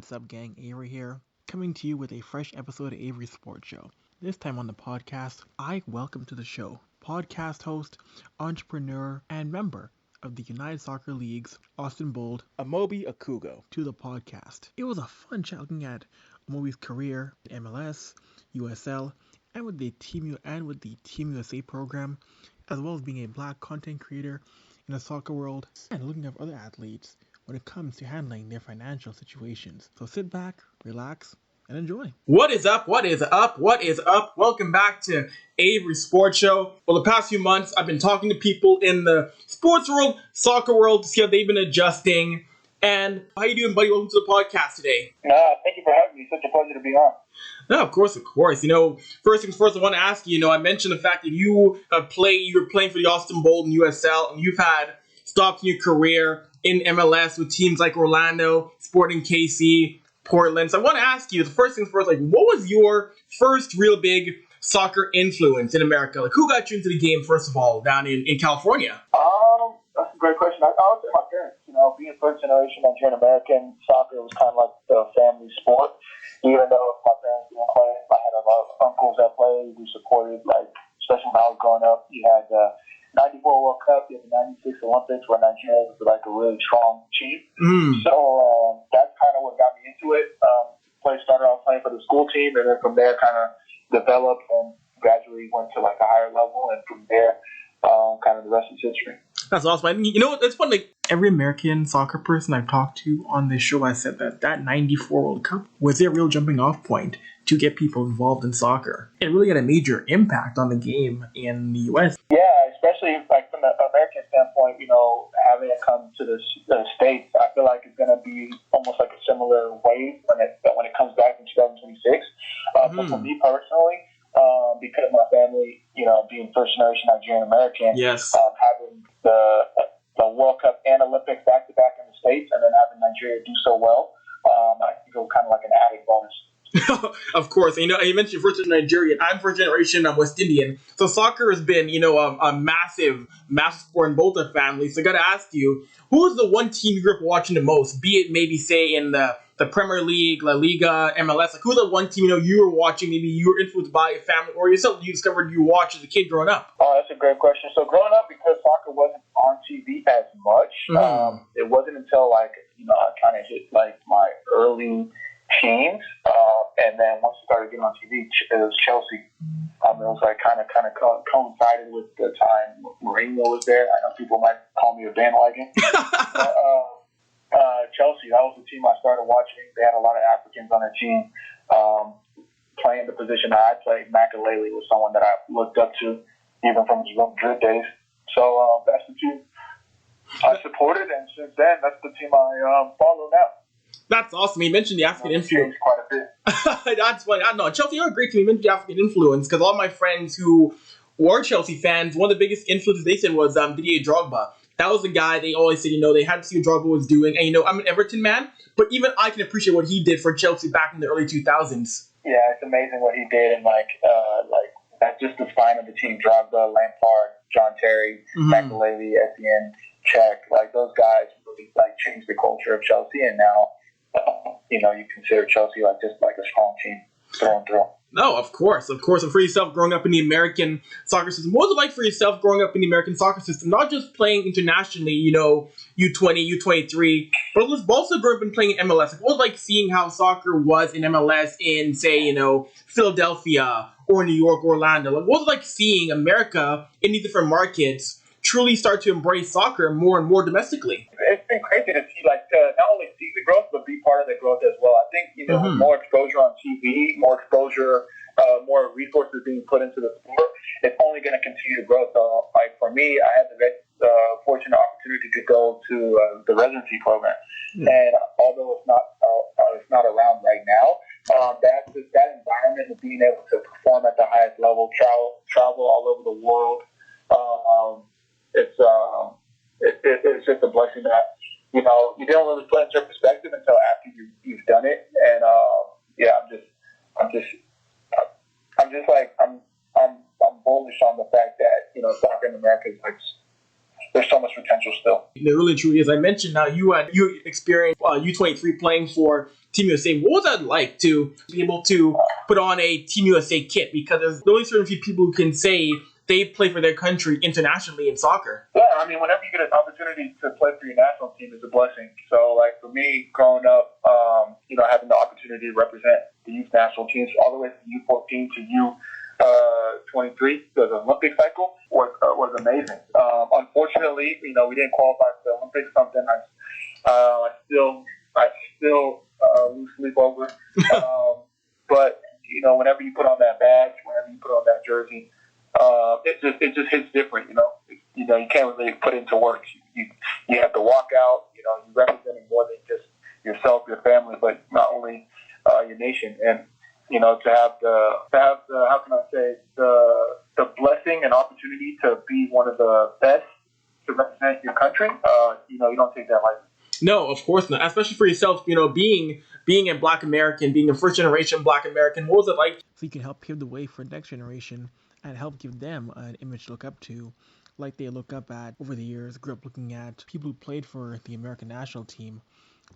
what's up, gang? Avery here, coming to you with a fresh episode of Avery Sports Show. This time on the podcast, I welcome to the show podcast host, entrepreneur, and member of the United Soccer League's Austin Bold, Amobi Okugo, to the podcast. It was a fun chat looking at Amobi's career in MLS, USL, and with the Team USA program, as well as being a black content creator in the soccer world, and looking at other athletes when it comes to handling their financial situations. So sit back, relax, and enjoy. What is up? What is up? What is up? Welcome back to Avery Sports Show. Well, the past few months, I've been talking to people in the sports world, soccer world, to see how they've been adjusting. And how you doing, buddy? Welcome to the podcast today. Thank you for having me. Such a pleasure to be on. No, of course. First things first, I want to ask you, I mentioned the fact that you were playing for the Austin Bold in USL, and you've had stops in your career in MLS with teams like Orlando, Sporting KC, Portland. So I want to ask you, the first things first, what was your first real big soccer influence in America? Who got you into the game, first of all, down in California? That's a great question. I would say my parents. Being first generation Nigerian American, soccer was kind of like the family sport. Even though my parents didn't play, I had a lot of uncles that played. We supported, especially when I was growing up. You had the 94 World Cup, you had the 96 Olympics, where Nigeria was a really strong team. So that's kind of what got me into it. Started off playing for the school team, and then from there kind of developed and gradually went to a higher level, and from there kind of the rest is history. That's awesome. It's fun. Every American soccer person I've talked to on this show, I said that 94 World Cup was their real jumping off point to get people involved in soccer. It really had a major impact on the game in the U.S. Yeah, especially from the American standpoint, having it come to the States, I feel like it's going to be almost like a similar wave when it comes back in 2026. But for me personally, because my family, being first generation Nigerian American, yes, having the World Cup and Olympics back to back in the States, and then having Nigeria do so well, I think it was kind of like an added bonus. Of course. You mentioned first generation Nigerian. I'm first generation West Indian. So soccer has been, a massive sport in both our families. So I got to ask you, who was the one team you grew up watching the most? Be it maybe, say, in the Premier League, La Liga, MLS. Who's the one team, you were watching, maybe you were influenced by a family, or yourself you discovered you watched as a kid growing up? Oh, that's a great question. So growing up, because soccer wasn't on TV as much, it wasn't until, I kind of hit, my early teens, and then once it started getting on TV, it was Chelsea. It was kind of coincided with the time Mourinho was there. I know people might call me a bandwagon. Chelsea, that was the team I started watching. They had a lot of Africans on their team. Playing the position that I played, Makaleli was someone that I looked up to, even from his Real Madrid days. So that's the team I supported, and since then, that's the team I follow now. That's awesome. You mentioned the African influence. Quite a bit. That's funny. I don't know. Chelsea, you're a great team. You mentioned the African influence, because all my friends who were Chelsea fans, one of the biggest influences they said was Didier Drogba. That was the guy they always said, they had to see what Drogba was doing. And, I'm an Everton man, but even I can appreciate what he did for Chelsea back in the early 2000s. Yeah, it's amazing what he did. And, that's just the spine of the team. Drogba, Lampard, John Terry, Makaleli, Etienne, Cech. Those guys really, changed the culture of Chelsea. And now, you consider Chelsea just a strong team through and through. No, of course. And for yourself, growing up in the American soccer system, what was it like for yourself growing up in the American soccer system? Not just playing internationally, U20, U23, but also growing up and playing in MLS. What was it like seeing how soccer was in MLS in, say, Philadelphia or New York, Orlando? What was it like seeing America in these different markets truly start to embrace soccer more and more domestically? It's been crazy to see, to not only see the growth, but be part of the growth as well. I think, with more exposure on TV, more exposure, more resources being put into the sport, it's only going to continue to grow. So, for me, I had the fortunate opportunity to go to the residency program. And although it's not around right now, that environment of being able to perform at the highest level, travel all over the world, it's just a blessing that you don't really put into perspective until after you've done it. And I'm bullish on the fact that soccer in America is there's so much potential still. There really truly is. I mentioned now you experienced U23 playing for Team USA. What was that like to be able to put on a Team USA kit? Because there's only certain few people who can say they play for their country internationally in soccer. Yeah, I mean, whenever you get an opportunity to play for your national team, it's a blessing. So, like, for me, growing up, having the opportunity to represent the youth national teams all the way from U14 to U23, the Olympic cycle was amazing. Unfortunately, we didn't qualify for the Olympics, something I still lose sleep over. But, whenever you put on that badge, whenever you put on that jersey, it just hits different, you can't really put into words. You have to walk out, you're representing more than just yourself, your family, but not only your nation. And, to have the how can I say, the blessing and opportunity to be one of the best to represent your country, you don't take that lightly. No, of course not. Especially for yourself, being a Black American, being a first generation Black American. What was it like? So you can help pave the way for the next generation and help give them an image to look up to, like they look up at over the years, grew up looking at people who played for the American national team,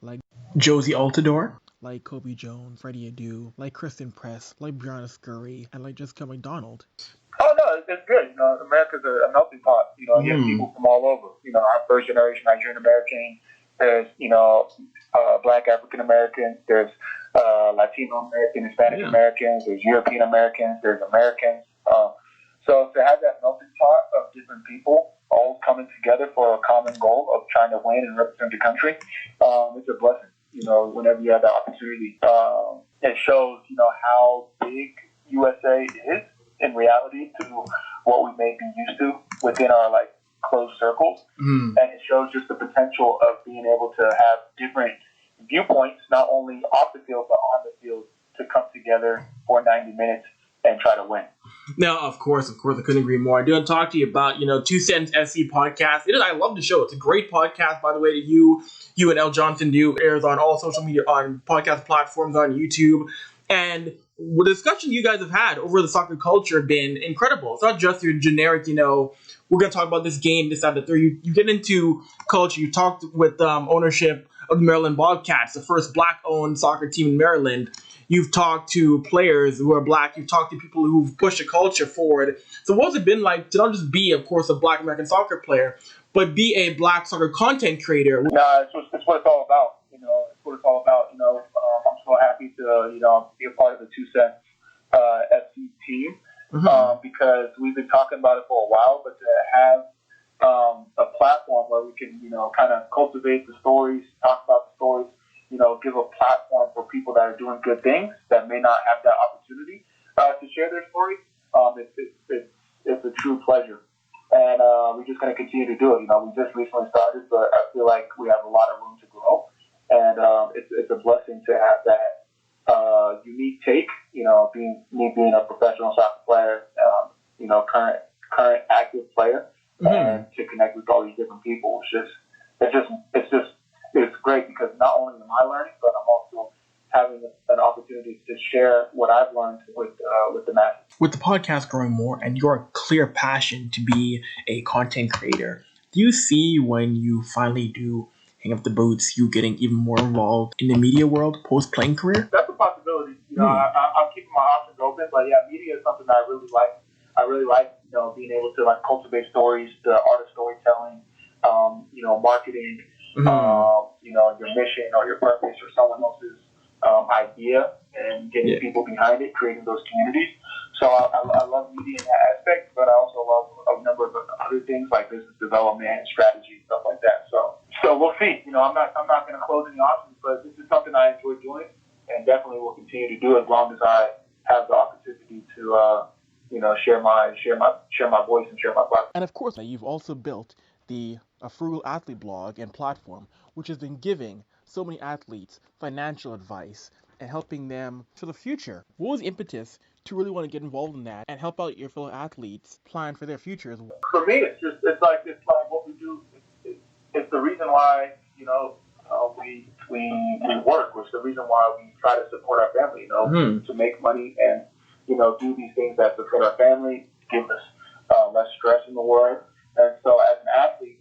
like Josie Altidore, like Kobe Jones, Freddie Adu, like Kristen Press, like Brianna Scurry, and like Jessica McDonald. Oh, no, it's good. America's a melting pot. You have people from all over. Our first generation Nigerian American. There's, Black African Americans. There's Latino American, Hispanic Americans. There's European Americans. There's Americans. So to have that melting pot of different people all coming together for a common goal of trying to win and represent the country, it's a blessing. Whenever you have that opportunity, it shows, how big USA is in reality to what we may be used to within our closed circles. And it shows just the potential of being able to have different viewpoints, not only off the field, but on the field, to come together for 90 minutes and try to win. Now, of course, I couldn't agree more. I do want to talk to you about, 2 Cents SC podcast. I love the show. It's a great podcast, by the way, that you and L. Johnson do. It airs on all social media, on podcast platforms, on YouTube. And the discussion you guys have had over the soccer culture have been incredible. It's not just your generic, we're going to talk about this game, this, that, the third. You get into culture. You talked with ownership of the Maryland Bobcats, the first Black-owned soccer team in Maryland. You've talked to players who are Black. You've talked to people who've pushed the culture forward. So what's it been like to not just be, of course, a Black American soccer player, but be a Black soccer content creator? It's what it's all about. It's what it's all about. I'm so happy to, be a part of the 2 Cents FC team because we've been talking about it for a while, but to have a platform where we can, kind of cultivate the stories, talk about the stories, give a platform for people that are doing good things that may not have that opportunity to share their story. It's a true pleasure. And we're just going to continue to do it. We just recently started, but I feel like we have a lot of room to grow. And it's a blessing to have that unique take, being a professional soccer player, current active player, and to connect with all these different people. It's great because not only am I learning, but I'm also having an opportunity to share what I've learned with the masses. With the podcast growing more and your clear passion to be a content creator, do you see when you finally do hang up the boots, you getting even more involved in the media world post-playing career? That's a possibility. I'm keeping my options open, but yeah, media is something that I really like. I really like, being able to cultivate stories, the art of storytelling, marketing, your mission or your purpose or someone else's idea and getting people behind it, creating those communities. So I love media in that aspect, but I also love a number of other things like business development and strategy, stuff like that. So we'll see. I'm not going to close any options, but this is something I enjoy doing and definitely will continue to do as long as I have the opportunity to share my voice and share my platform. And of course, you've also built the Frugal Athlete blog and platform, which has been giving so many athletes financial advice and helping them for the future. What was the impetus to really want to get involved in that and help out your fellow athletes plan for their futures? For me, it's like what we do. It's the reason why we work. It's the reason why we try to support our family. To make money and do these things that support our family, give us less stress in the world. And so as an athlete,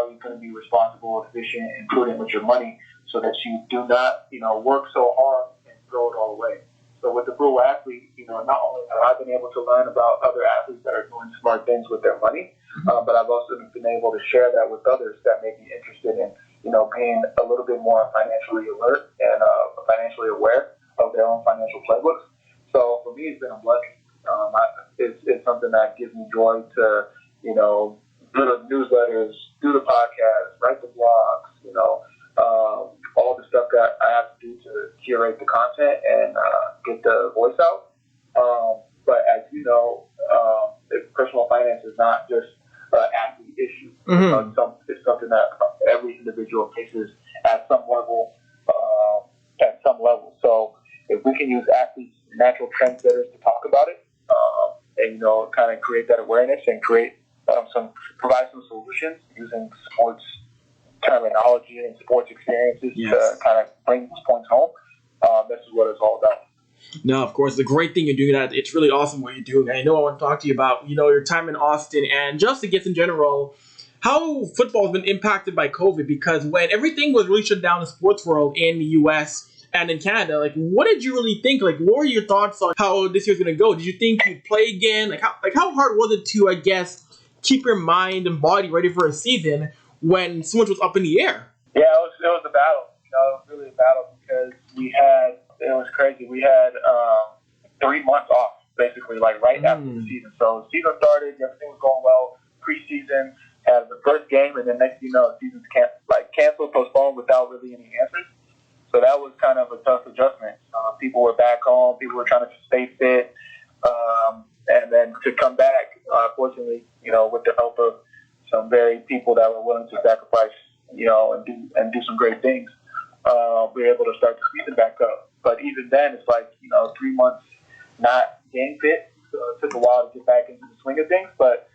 are you going to be responsible, efficient, and prudent with your money so that you do not, work so hard and throw it all away. So with the Frugal Athlete, not only have I been able to learn about other athletes that are doing smart things with their money, but I've also been able to share that with others that may be interested in, being a little bit more financially alert and financially aware of their own financial playbooks. So for me, it's been a blessing. It's something that gives me joy to, do the newsletters, do the podcast, write the blogs, all the stuff that I have to do to curate the content and get the voice out. But as you know, personal finance is not just an athlete issue. Mm-hmm. It's something that every individual faces at some level. So if we can use athletes, natural trendsetters to talk about it, and kind of create that awareness and provide some solutions using sports terminology and sports experiences to kind of bring these points home. This is what it's all about. No, of course, the great thing you're doing that. It's really awesome what you're doing. I know I want to talk to you about, your time in Austin and just, I guess, in general, how football has been impacted by COVID, because when everything was really shut down in the sports world in the U.S. and in Canada, what did you really think? What were your thoughts on how this year's going to go? Did you think you'd play again? How hard was it to, I guess, keep your mind and body ready for a season when so much was up in the air? Yeah, it was a battle. It was really a battle because it was crazy. We had 3 months off, basically, right after the season. So the season started, everything was going well. Preseason had the first game, and then next thing you know, the season's canceled, postponed without really any answers. So that was kind of a tough adjustment. People were back home. People were trying to stay fit. And then to come back, fortunately, with the help of some very people that were willing to sacrifice, and do some great things, we were able to start the season back up. But even then, it's 3 months not game fit. So it took a while to get back into the swing of things. But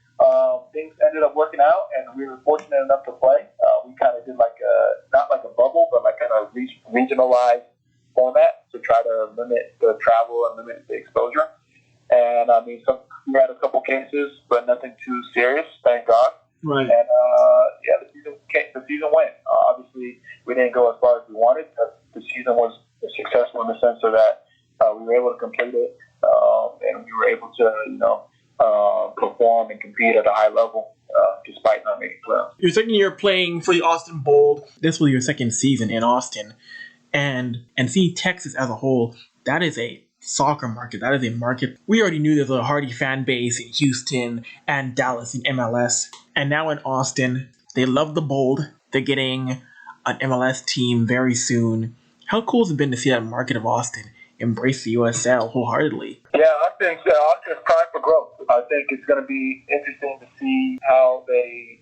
things ended up working out, and we were fortunate enough to play. We kind of did not like a bubble, but kind of regionalized format to try to limit the travel and limit the exposure. And we had a couple cases, but nothing too serious, thank God. Right. And the season went. Obviously, we didn't go as far as we wanted, but the season was successful in the sense of that we were able to complete it, and we were able to, perform and compete at a high level, despite not making playoffs. Your second year playing for the Austin Bold. This was your second season in Austin, and see Texas as a whole. That is a soccer market. That is a market. We already knew there's a hearty fan base in Houston and Dallas in MLS. And now in Austin, they love the Bold. They're getting an MLS team very soon. How cool has it been to see that market of Austin embrace the USL wholeheartedly? Yeah, I think Austin's primed for growth. I think it's going to be interesting to see how they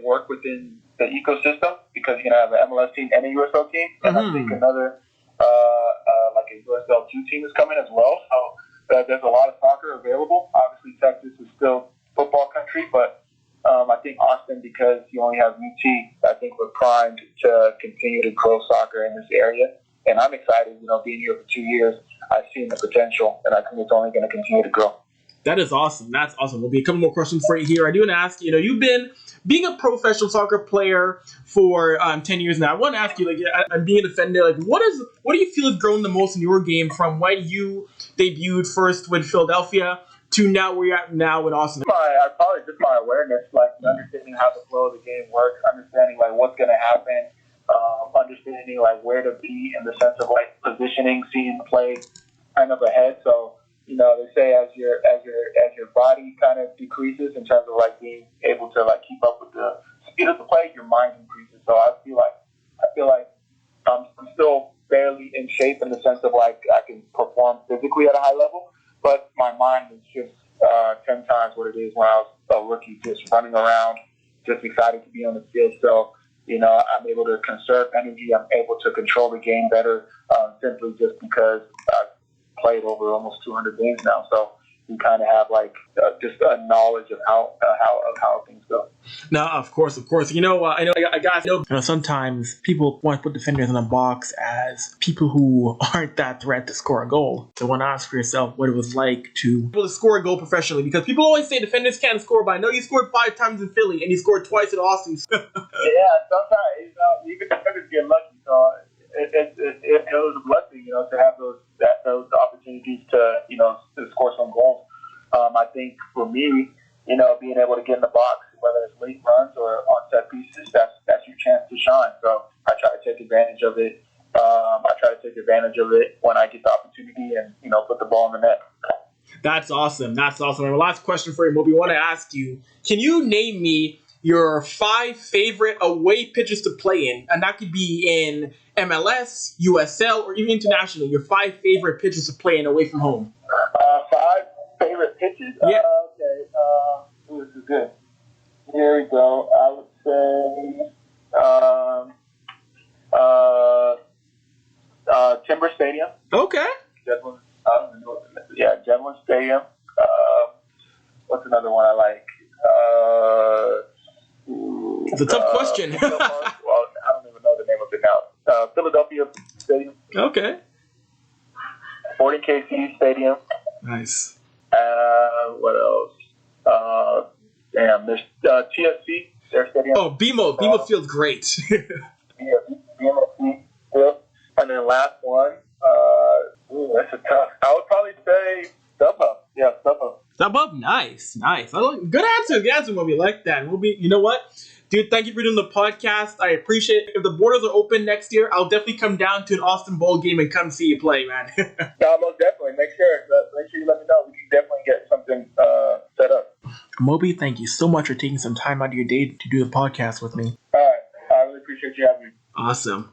work within the ecosystem, because you're going to have an MLS team and a USL team. And I think another a USL 2 team is coming as well. So there's a lot of soccer available. Obviously, Texas is still football country, but I think Austin, because you only have UT, I think we're primed to continue to grow soccer in this area. And I'm excited, being here for 2 years, I've seen the potential, and I think it's only going to continue to grow. That is awesome. That's awesome. There'll be a couple more questions for you here. I do want to ask you, you've been being a professional soccer player for 10 years now. I want to ask you, I'm being a defender, what do you feel has grown the most in your game from when you debuted first with Philadelphia to now where you're at now in Austin? Probably just my awareness, understanding how the flow of the game works, understanding what's going to happen, understanding where to be in the sense of positioning, seeing the play kind of ahead. So they say as your body kind of decreases in terms of being able to keep up with the speed of the play, your mind increases. So I feel like I'm still fairly in shape in the sense of I can perform physically at a high level, but my mind is just 10 times what it is when I was a rookie, just running around, just excited to be on the field. So I'm able to conserve energy. I'm able to control the game better, simply just because I've played over almost 200 games now. So you kind of have like just a knowledge of how things go. No, of course. I know, guys. Sometimes people want to put defenders in a box as people who aren't that threat to score a goal. So, I want to ask for yourself what it was like to score a goal professionally, because people always say defenders can't score, but I know you scored 5 times in Philly and you scored twice at Austin. Yeah, sometimes even defenders get lucky. So it was a blessing, to have those opportunities to score some goals. I think for me, being able to get in the box, whether it's late runs or on set pieces, that's your chance to shine. So I try to take advantage of it. I try to take advantage of it when I get the opportunity and, put the ball in the net. That's awesome. And my last question for you, Moby, I want to ask you, can you name me your 5 favorite away pitches to play in? And that could be in MLS, USL, or even internationally. Your 5 favorite pitches to play in away from home. 5 favorite pitches? Yeah. Okay. This is good. Here we go. I would say Timber Stadium. Okay. Jetland, Jetland Stadium. What's another one I like? It's a tough question. Well, I don't even know the name of it now. Philadelphia Stadium. Okay. Sporting KC Stadium. Nice. What else? There's TFC, their stadium. Oh, BMO feels great. Yeah, BMO Field. And then last one, that's a tough. I would probably say StubHub. Yeah, StubHub. StubHub, nice. Good answer. The answer will be like that. You know what? Dude, thank you for doing the podcast. I appreciate it. If the borders are open next year, I'll definitely come down to an Austin Bowl game and come see you play, man. No, most definitely. Make sure you let me know. We can definitely get something set up. Moby, thank you so much for taking some time out of your day to do the podcast with me. All right. I really appreciate you having me. Awesome.